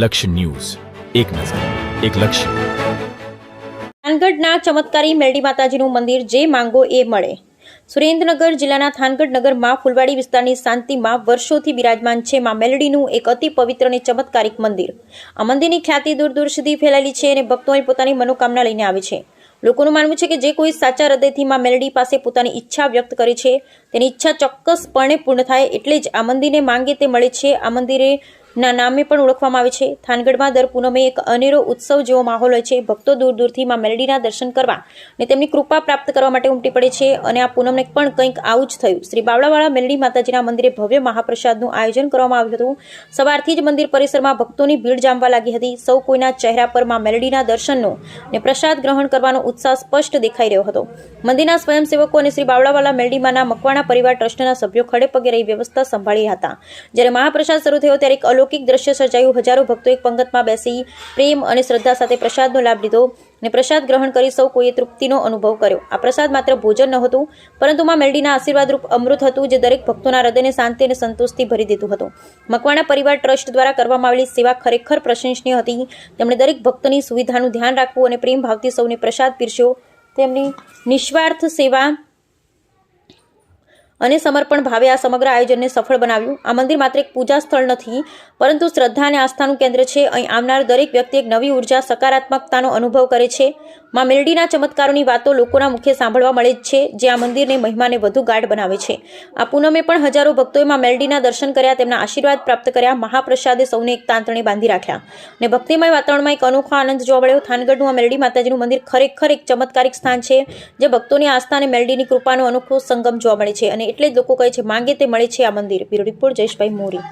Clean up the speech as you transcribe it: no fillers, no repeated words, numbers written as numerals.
લક્ષ્ય ન્યૂઝ, એક નજર, એક લક્ષ્ય. થાનગઢના ચમત્કારી મેરડી માતાજીનું મંદિર, જે માંગો એ મળે. સુરેન્દ્રનગર જિલ્લાના થાનગઢ નગરમાં ફૂલવાડી વિસ્તારની શાંતિમાં વર્ષોથી બિરાજમાન છે માં મેલડીનું એક અતિ પવિત્ર અને ચમત્કારિક મંદિર. આ મંદિરની ખ્યાતિ દૂર દૂર સુધી ફેલાયેલી છે અને ભક્તો અહીં પોતાની મનોકામના લઈને આવે છે. લોકોનું માનવું છે કે જે કોઈ સાચા હૃદયથી માં મેલડી પાસે પોતાની ઈચ્છા વ્યક્ત કરે છે, તેની ઈચ્છા ચોક્કસપણે પૂર્ણ થાય. એટલે જ આ મંદિરને માંગે તે મળે છે. આ મંદિરે ના નામે પણ ઓળખવામાં આવે છે. થાનગઢમાં દર પૂનમે એક અનેરો ઉત્સવ જેવો માહોલ હોય છે. ભક્તો દૂર દૂરથી માં મેલડીના દર્શન કરવા અને તેમની કૃપા પ્રાપ્ત કરવા માટે ઉમટી પડે છે. અને આ પૂનમને પણ કંઈક આવું જ થયું. શ્રી બાવળાવાળા મેલડી માતાજીના મંદિરે ભવ્ય મહાપ્રસાદનું આયોજન કરવામાં આવ્યું હતું. સવારથી જ મંદિર પરિસરમાં ભક્તોની ભીડ જામવા લાગી હતી. સૌ કોઈના ચહેરા પર માં મેલડીના દર્શનનો અને પ્રસાદ ગ્રહણ કરવાનો ઉત્સાહ સ્પષ્ટ દેખાઈ રહ્યો હતો. મંદિરના સ્વયંસેવકો અને શ્રી બાવળાવાળા મેલડીમાના મકવાણા પરિવાર ટ્રસ્ટના સભ્યો ખડે પગે રહી વ્યવસ્થા સંભાળી હતા. જ્યારે મહાપ્રસાદ શરૂ થયો ત્યારે એક અલૌકિક દ્રશ્ય સર્જાયું. હજારો ભક્તો એક પંગતમાં બેસી પ્રેમ અને શ્રદ્ધા સાથે પ્રસાદનો લાભ લીધો અને પ્રસાદ ગ્રહણ કરી સૌ કોઈએ તૃપ્તિનો અનુભવ કર્યો. આ પ્રસાદ માત્ર ભોજન નહોતું, પરંતુ માં મેલડીના આશીર્વાદરૂપ અમૃત હતું, જે દરેક ભક્તોના હૃદયને શાંતિ અને સંતોષથી ભરી દીધું હતું. મકવાણા પરિવાર ટ્રસ્ટ દ્વારા કરવામાં આવેલી સેવા ખરેખર પ્રશંસનીય હતી. તેમણે દરેક ભક્તની સુવિધાનું ધ્યાન રાખવું અને પ્રેમ ભાવથી સૌને પ્રસાદ પીરસ્યો. તેમની નિસ્વાર્થ સેવા અને સમર્પણ ભાવે આ સમગ્ર આયોજનને સફળ બનાવ્યું. આ મંદિર માત્ર એક પૂજા સ્થળ નથી, પરંતુ શ્રદ્ધા અને આસ્થાનું કેન્દ્ર છે. અહીં આવનાર દરેક વ્યક્તિ એક નવી ઉર્જા, સકારાત્મકતાનો અનુભવ કરે છે. માં મેલડીના ચમત્કારોની વાતો લોકોના મુખે સાંભળવા મળે જ છે, જે આ મંદિરને મહિમાને વધુ ગાઢ બનાવે છે. આ પૂનમે પણ હજારો ભક્તોએ માં મેલડીના દર્શન કર્યા, તેમના આશીર્વાદ પ્રાપ્ત કર્યા. મહાપ્રસાદે સૌને એક તાંતણે બાંધી રાખ્યા અને ભક્તિમય વાતાવરણમાં એક અનોખો આનંદ જોવા મળ્યો. થાનગઢનું આ મેલડી માતાજીનું મંદિર ખરેખર એક ચમત્કારિક સ્થાન છે, જે ભક્તોની આસ્થા અને મેલડીની કૃપાનો અનોખો સંગમ જોવા મળે છે. અને એટલે જ લોકો કહે છે, માંગે તે મળે છે આ મંદિર. બ્યુરો રિપોર્ટ, જયેશભાઈ મોરી.